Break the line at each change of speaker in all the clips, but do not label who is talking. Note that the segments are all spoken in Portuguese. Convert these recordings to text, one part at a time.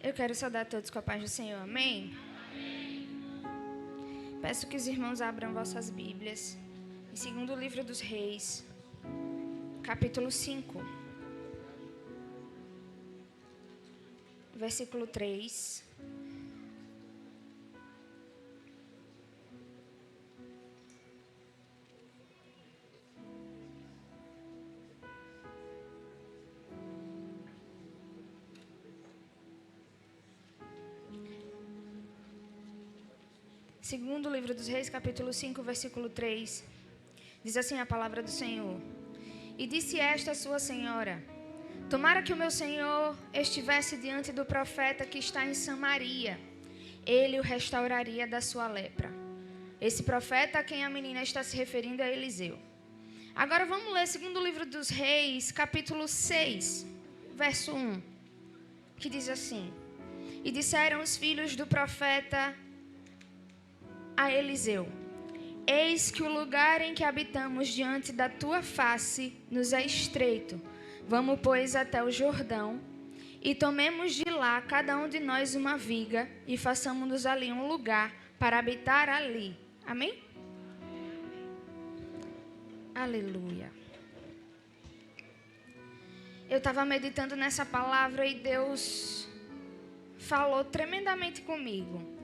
Eu quero saudar todos com a paz do Senhor. Amém? Peço que os irmãos abram vossas Bíblias. Em segundo livro dos Reis, capítulo 5, versículo 3. Segundo livro dos Reis, capítulo 5, versículo 3. Diz assim a palavra do Senhor. E disse esta sua senhora: tomara que o meu senhor estivesse diante do profeta que está em Samaria. Ele o restauraria da sua lepra. Esse profeta a quem a menina está se referindo é Eliseu. Agora vamos ler segundo livro dos Reis, capítulo 6, verso 1. Que diz assim: e disseram os filhos do profeta a Eliseu: eis que o lugar em que habitamos diante da tua face nos é estreito. Vamos, pois, até o Jordão, e tomemos de lá cada um de nós uma viga, e façamos-nos ali um lugar para habitar ali. Amém? Aleluia. Eu estava meditando nessa palavra e Deus falou tremendamente comigo.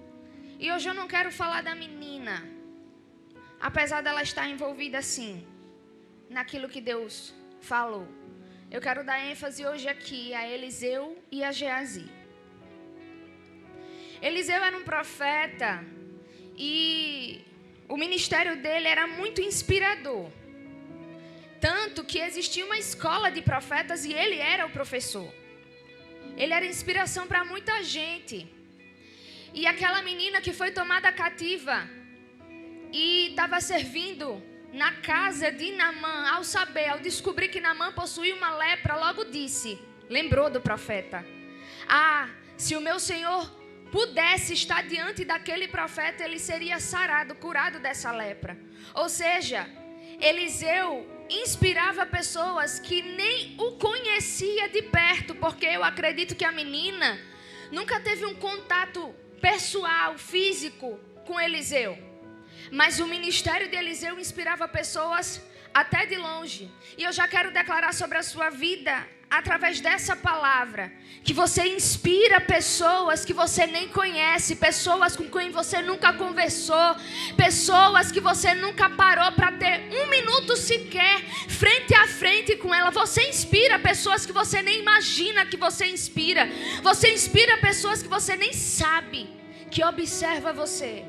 E hoje eu não quero falar da menina, apesar dela estar envolvida sim, naquilo que Deus falou. Eu quero dar ênfase hoje aqui a Eliseu e a Geazi. Eliseu era um profeta e o ministério dele era muito inspirador. Tanto que existia uma escola de profetas e ele era o professor. Ele era inspiração para muita gente. E aquela menina que foi tomada cativa e estava servindo na casa de Naamã, ao descobrir que Naamã possuía uma lepra, logo disse, lembrou do profeta: ah, se o meu senhor pudesse estar diante daquele profeta, ele seria sarado, curado dessa lepra. Ou seja, Eliseu inspirava pessoas que nem o conhecia de perto, porque eu acredito que a menina nunca teve um contato pessoal, físico com Eliseu. Mas o ministério de Eliseu inspirava pessoas até de longe. E eu já quero declarar sobre a sua vida, através dessa palavra, que você inspira pessoas que você nem conhece, pessoas com quem você nunca conversou, pessoas que você nunca parou para ter um minuto sequer frente a frente com ela. Você inspira pessoas que você nem imagina que você inspira. Você inspira pessoas que você nem sabe que observa você.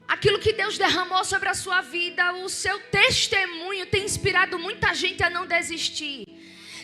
Aquilo que Deus derramou sobre a sua vida, o seu testemunho tem inspirado muita gente a não desistir.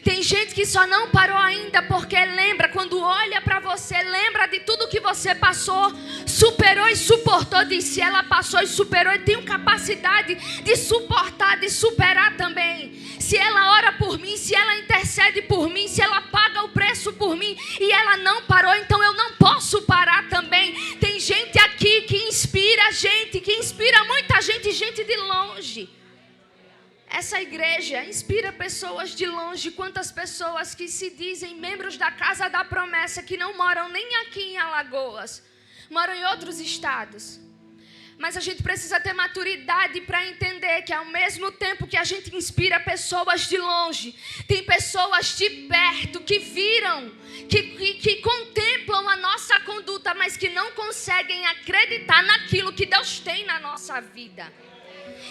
Tem gente que só não parou ainda porque lembra, quando olha para você, lembra de tudo que você passou, superou e suportou. Diz: se ela passou e superou, eu tenho capacidade de suportar, de superar também. Se ela ora por mim, se ela intercede por mim, se ela paga o preço por mim e ela não parou, então eu não posso parar também. Tem gente aqui que inspira gente, que inspira muita gente, gente de longe. Essa igreja inspira pessoas de longe. Quantas pessoas que se dizem membros da Casa da Promessa, que não moram nem aqui em Alagoas, moram em outros estados. Mas a gente precisa ter maturidade para entender que ao mesmo tempo que a gente inspira pessoas de longe, tem pessoas de perto que viram, que contemplam a nossa conduta, mas que não conseguem acreditar naquilo que Deus tem na nossa vida.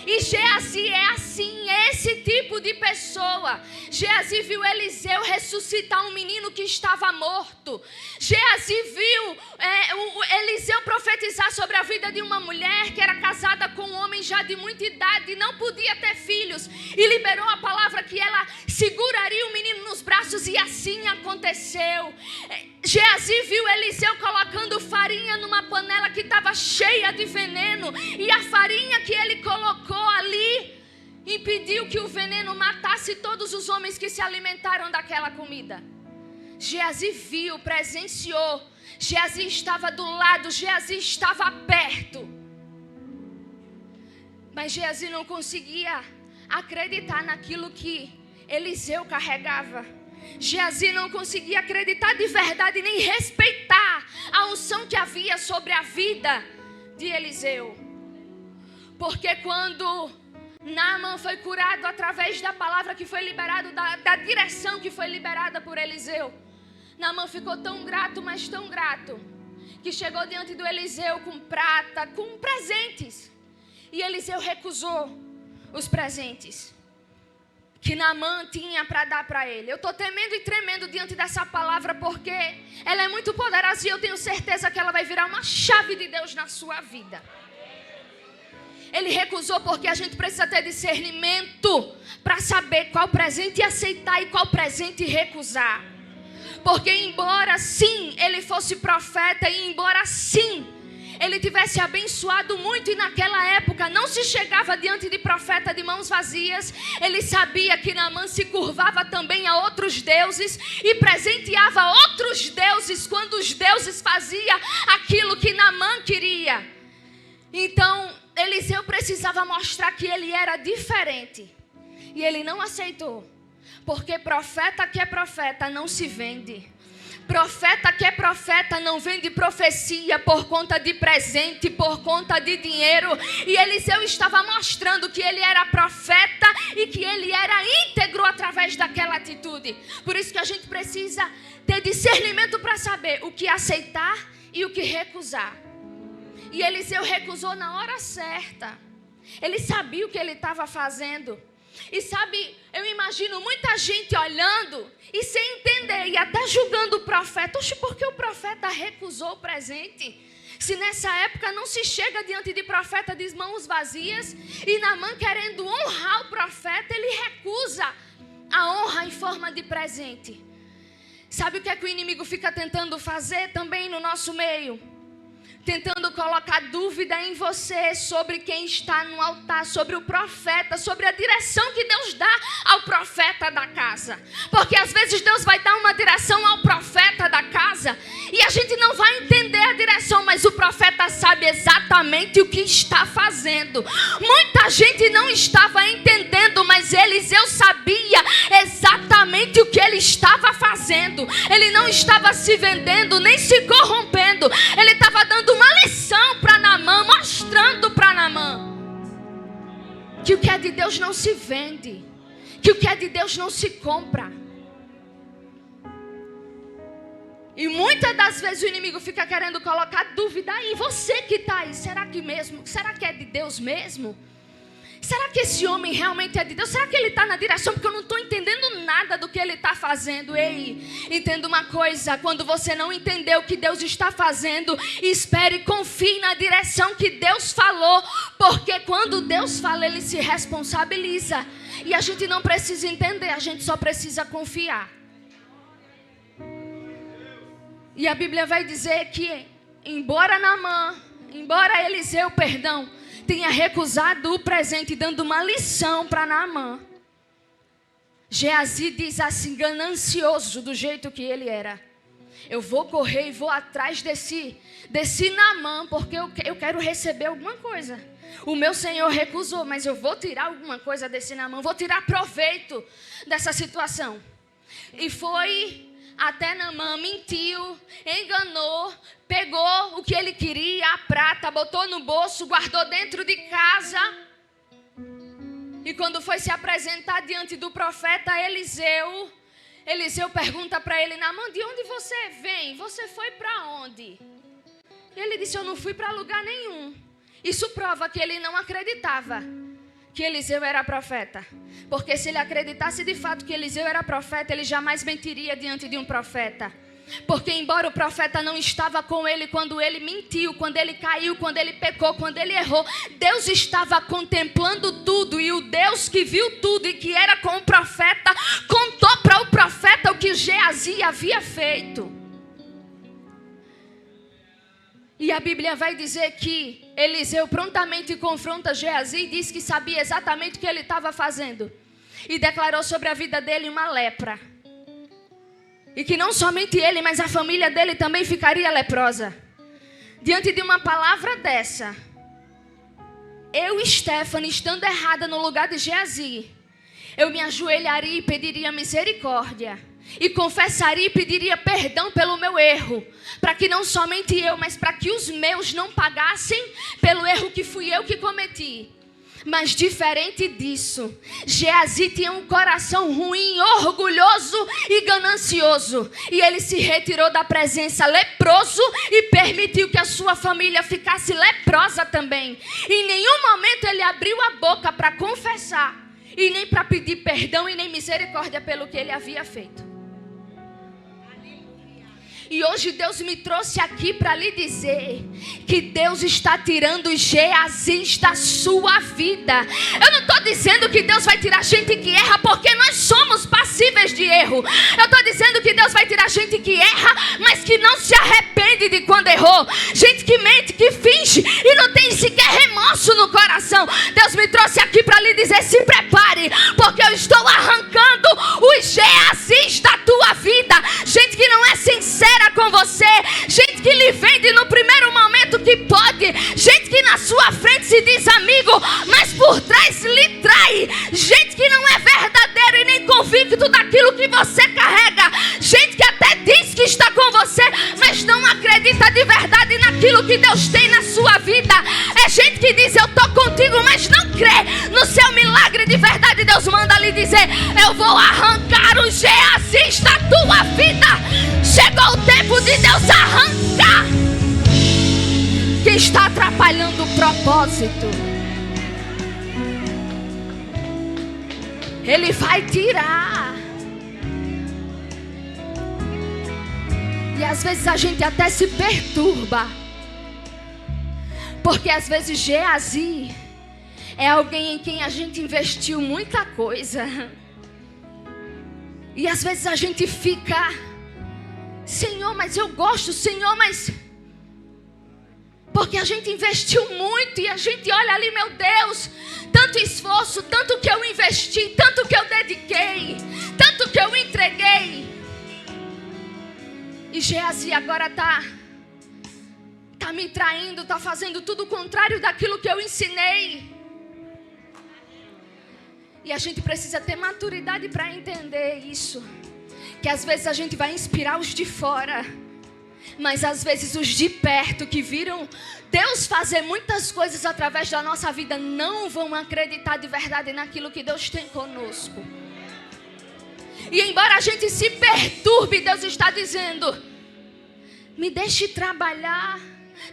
E Geazi é assim, esse tipo de pessoa. Geazi viu Eliseu ressuscitar um menino que estava morto. Geazi viu Eliseu profetizar sobre a vida de uma mulher que era casada com um homem já de muita idade e não podia ter filhos. E liberou a palavra que ela seguraria o menino nos braços, e assim aconteceu. Geazi viu Eliseu colocando farinha numa panela que estava cheia de veneno, e a farinha que ele colocou ali impediu que o veneno matasse todos os homens que se alimentaram daquela comida. Geazi viu, presenciou. Geazi estava do lado, Geazi estava perto. Mas Geazi não conseguia acreditar naquilo que Eliseu carregava. Geazi não conseguia acreditar de verdade nem respeitar a unção que havia sobre a vida de Eliseu. Porque quando Naamã foi curado através da palavra que foi liberada, da direção que foi liberada por Eliseu, Naamã ficou tão grato, mas tão grato, que chegou diante do Eliseu com prata, com presentes. E Eliseu recusou os presentes que Naamã tinha para dar para ele. Eu estou temendo e tremendo diante dessa palavra, porque ela é muito poderosa e eu tenho certeza que ela vai virar uma chave de Deus na sua vida. Ele recusou porque a gente precisa ter discernimento para saber qual presente aceitar e qual presente recusar. Porque embora sim ele fosse profeta e embora sim ele tivesse abençoado muito, e naquela época não se chegava diante de profeta de mãos vazias, ele sabia que Naamã se curvava também a outros deuses e presenteava outros deuses quando os deuses faziam aquilo que Naamã queria. Então Eliseu precisava mostrar que ele era diferente, e ele não aceitou, porque profeta que é profeta não se vende. Profeta que é profeta não vende profecia por conta de presente, por conta de dinheiro. E Eliseu estava mostrando que ele era profeta e que ele era íntegro através daquela atitude. Por isso que a gente precisa ter discernimento para saber o que aceitar e o que recusar. E Eliseu recusou na hora certa. Ele sabia o que ele estava fazendo. E sabe, eu imagino muita gente olhando e sem entender e até julgando o profeta. Oxe, por que o profeta recusou o presente? Se nessa época não se chega diante de profeta de mãos vazias, e Naamã querendo honrar o profeta, ele recusa a honra em forma de presente. Sabe o que é que o inimigo fica tentando fazer também no nosso meio? Tentando colocar dúvida em você sobre quem está no altar, sobre o profeta, sobre a direção que Deus dá ao profeta da casa. Porque às vezes Deus vai dar uma direção ao profeta da casa e a gente não vai entender a direção, mas o profeta sabe exatamente o que está fazendo. Muita gente não estava entendendo, mas Eliseu sabia exatamente o que ele estava fazendo. Ele não estava se vendendo, nem se corrompendo. Ele estava dando uma lição para Naamã, mostrando para Naamã que o que é de Deus não se vende, que o que é de Deus não se compra. E muitas das vezes o inimigo fica querendo colocar dúvida aí. Você que está aí, será que mesmo? Será que é de Deus mesmo? Será que esse homem realmente é de Deus? Será que ele está na direção? Porque eu não estou entendendo nada do que ele está fazendo. Ei, entenda uma coisa. Quando você não entender o que Deus está fazendo, espere e confie na direção que Deus falou. Porque quando Deus fala, Ele se responsabiliza. E a gente não precisa entender, a gente só precisa confiar. E a Bíblia vai dizer que, embora Eliseu, tenha recusado o presente, dando uma lição para Naamã, Geazi diz assim, ganancioso do jeito que ele era: eu vou correr e vou atrás desse Naamã, porque eu quero receber alguma coisa. O meu Senhor recusou, mas eu vou tirar alguma coisa desse Naamã, vou tirar proveito dessa situação. E foi até Naamã, mentiu, enganou, pegou o que ele queria, a prata, botou no bolso, guardou dentro de casa. E quando foi se apresentar diante do profeta Eliseu pergunta para ele: Naamã, de onde você vem? Você foi para onde? E ele disse: eu não fui para lugar nenhum. Isso prova que ele não acreditava que Eliseu era profeta. Porque se ele acreditasse de fato que Eliseu era profeta, ele jamais mentiria diante de um profeta. Porque embora o profeta não estava com ele quando ele mentiu, quando ele caiu, quando ele pecou, quando ele errou, Deus estava contemplando tudo. E o Deus que viu tudo e que era com o profeta, contou para o profeta o que Geazi havia feito. E a Bíblia vai dizer que Eliseu prontamente confronta Geazi e diz que sabia exatamente o que ele estava fazendo. E declarou sobre a vida dele uma lepra. E que não somente ele, mas a família dele também ficaria leprosa. Diante de uma palavra dessa, eu, Stephanie, estando errada no lugar de Geazi, eu me ajoelharia e pediria misericórdia. e confessaria e pediria perdão pelo meu erro, para que não somente eu, mas para que os meus não pagassem pelo erro que fui eu que cometi. Mas diferente disso, Geazi tinha um coração ruim, orgulhoso e ganancioso. E ele se retirou da presença leproso e permitiu que a sua família ficasse leprosa também. Em nenhum momento ele abriu a boca para confessar, e nem para pedir perdão e nem misericórdia pelo que ele havia feito. E hoje Deus me trouxe aqui para lhe dizer que Deus está tirando os Geazis da sua vida. Eu não estou dizendo que Deus vai tirar gente que erra, porque nós somos passíveis de erro. Eu estou dizendo que Deus vai tirar gente que erra, mas que não se arrepende de quando errou. Gente que mente, que finge e não tem sequer remorso no coração. Deus me trouxe aqui para lhe dizer: se prepare, porque eu estou arrancando os Geazis da tua vida. Gente que não é sincera com você, gente que lhe vende no primeiro momento que pode, gente que na sua frente se diz amigo, mas por trás lhe trai, gente que não é verdadeiro e nem convicto daquilo que você carrega, gente que até diz que está com você, mas não acredita de verdade naquilo que Deus tem na sua vida. É gente que diz: eu estou contigo, mas não crê no seu milagre de verdade. Deus manda lhe dizer: eu vou arrancar os Geazis da tua vida. Chegou o tempo de Deus arrancar que está atrapalhando o propósito. Ele vai tirar. E às vezes a gente até se perturba, porque às vezes Geazi é alguém em quem a gente investiu muita coisa. E às vezes a gente fica: Senhor, mas eu gosto, Senhor, mas... Porque a gente investiu muito e a gente olha ali: meu Deus, tanto esforço, tanto que eu investi, tanto que eu dediquei, tanto que eu entreguei. E Geazi agora está me traindo, está fazendo tudo o contrário daquilo que eu ensinei. E a gente precisa ter maturidade para entender isso. Que às vezes a gente vai inspirar os de fora, mas às vezes os de perto que viram Deus fazer muitas coisas através da nossa vida não vão acreditar de verdade naquilo que Deus tem conosco. E embora a gente se perturbe, Deus está dizendo: me deixe trabalhar.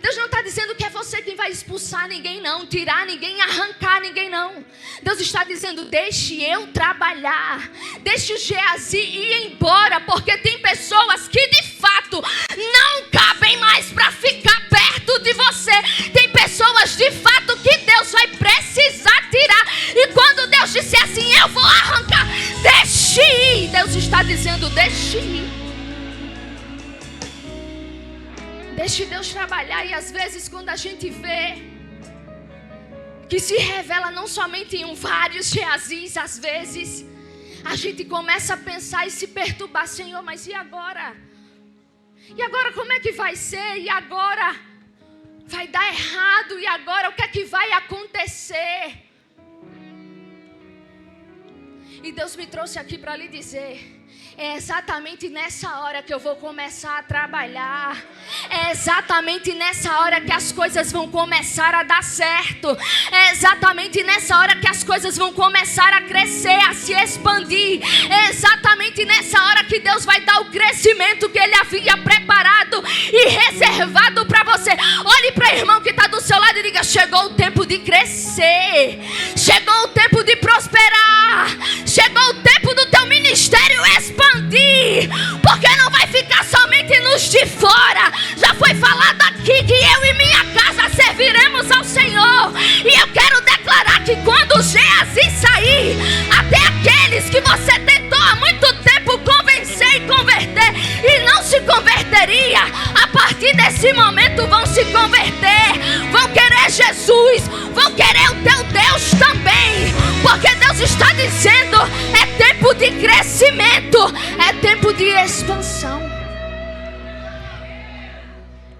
Deus não está dizendo que é você quem vai expulsar ninguém, não, tirar ninguém, arrancar ninguém, não. Deus está dizendo: deixe eu trabalhar, deixe o Geazi ir embora, porque tem pessoas que de fato não cabem mais para ficar perto de você. Tem pessoas de fato que Deus vai precisar tirar. E quando Deus disser assim: eu vou arrancar, deixe ir, Deus está dizendo: deixe ir. Deixe Deus trabalhar. E às vezes quando a gente vê que se revela não somente em vários Geazis, às vezes a gente começa a pensar e se perturbar: Senhor, mas e agora? E agora como é que vai ser? E agora vai dar errado? E agora o que é que vai acontecer? E Deus me trouxe aqui para lhe dizer: é exatamente nessa hora que eu vou começar a trabalhar. É exatamente nessa hora que as coisas vão começar a dar certo. É exatamente nessa hora que as coisas vão começar a crescer, a se expandir. É exatamente nessa hora que Deus vai dar o crescimento que Ele havia preparado e reservado para você. Olhe para o irmão que está do seu lado e diga: chegou o tempo de crescer. Chegou o tempo de prosperar. Chegou o tempo do teu ministério expandir, porque não vai ficar somente nos de fora. Já foi falado aqui que eu e minha casa serviremos ao Senhor. E eu quero declarar que quando o Geazi sair, até aqueles que você tentou há muito tempo convencer e converter e não se converteria, a partir desse momento vão se converter, vão querer Jesus, vão querer o teu Deus também, porque Deus está dizendo: é tempo de crescimento, é tempo de expansão.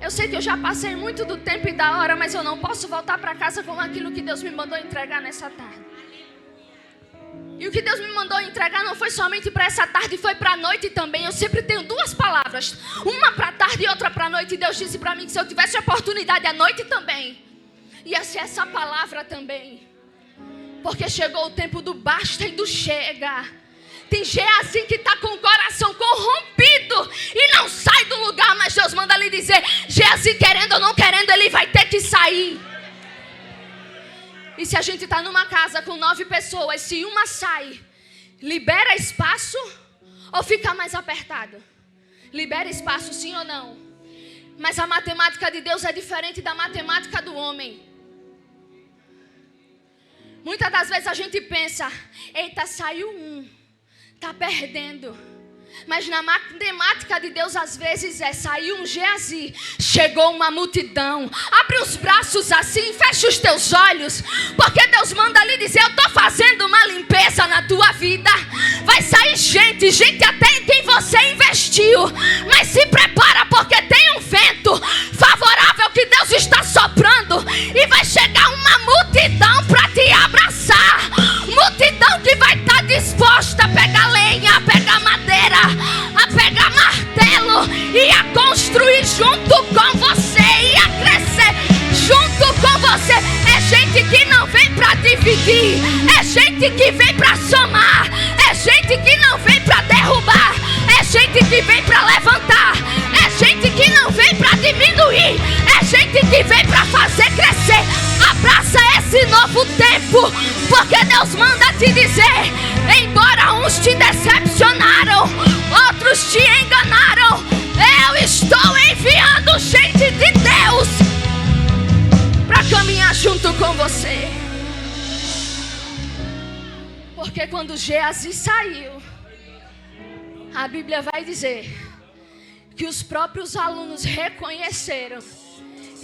Eu sei que eu já passei muito do tempo e da hora, mas eu não posso voltar para casa com aquilo que Deus me mandou entregar nessa tarde. E o que Deus me mandou entregar não foi somente para essa tarde, foi para a noite também. Eu sempre tenho duas palavras, uma para a tarde e outra para a noite. E Deus disse para mim que se eu tivesse oportunidade à noite também, ia ser essa palavra também. Porque chegou o tempo do basta e do chega. Tem Geazi que está com o coração corrompido e não sai do lugar, mas Deus manda lhe dizer: Geazi, querendo ou não querendo, ele vai ter que sair. E se a gente está numa casa com 9 pessoas, se uma sai, libera espaço ou fica mais apertado? Libera espaço, sim ou não? Mas a matemática de Deus é diferente da matemática do homem. Muitas das vezes a gente pensa: eita, saiu um, está perdendo. Mas na matemática de Deus, às vezes saiu um Geazi, chegou uma multidão. Abre os braços assim, fecha os teus olhos, porque Deus manda lhe dizer: eu estou fazendo uma limpeza na tua vida. Vai sair gente até em quem você investiu. Mas se prepara, porque tem um vento favorável que Deus está soprando, e vai chegar uma multidão para te abraçar. Multidão que vai estar disposta a pegar lenha, a pegar madeira, a pegar martelo e a construir junto com você, e a crescer junto com você. É gente que não vem para dividir, é gente que vem para somar, é gente que não vem para derrubar, é gente que vem para levantar, é gente que não vem para diminuir, é gente que vem para fazer crescer. Abraça esse novo tempo, porque Deus manda te dizer: embora uns te decepcionaram, outros te enganaram, eu estou enviando gente de Deus para caminhar junto com você. Porque quando Geazi saiu, a Bíblia vai dizer que os próprios alunos reconheceram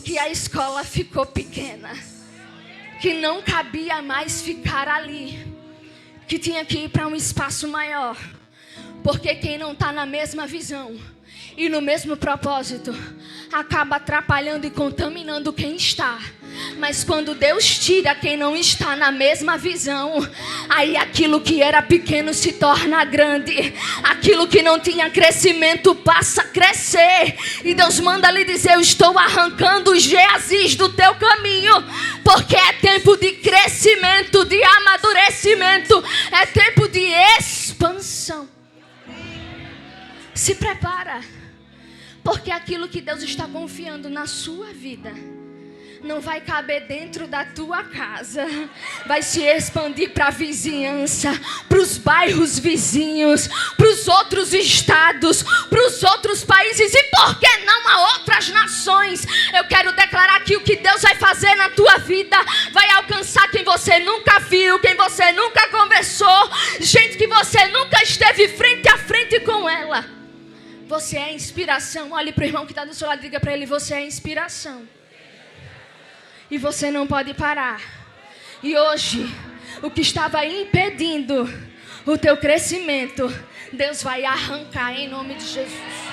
que a escola ficou pequena, que não cabia mais ficar ali, que tinha que ir para um espaço maior. Porque quem não está na mesma visão e no mesmo propósito acaba atrapalhando e contaminando quem está. Mas quando Deus tira quem não está na mesma visão, aí aquilo que era pequeno se torna grande, aquilo que não tinha crescimento passa a crescer. E Deus manda lhe dizer: eu estou arrancando os Geazis do teu caminho, porque é tempo de crescimento, de amadurecimento, é tempo de expansão. Se prepara, porque aquilo que Deus está confiando na sua vida não vai caber dentro da tua casa, vai se expandir para a vizinhança, para os bairros vizinhos, para os outros estados, para os outros países e por que não a outras nações. Eu quero declarar que o que Deus vai fazer na tua vida vai alcançar quem você nunca viu, quem você nunca conversou, gente que você nunca esteve frente a frente com ela. Você é inspiração. Olhe para o irmão que está do seu lado e diga para ele: você é inspiração. E você não pode parar. E hoje, o que estava impedindo o teu crescimento, Deus vai arrancar em nome de Jesus.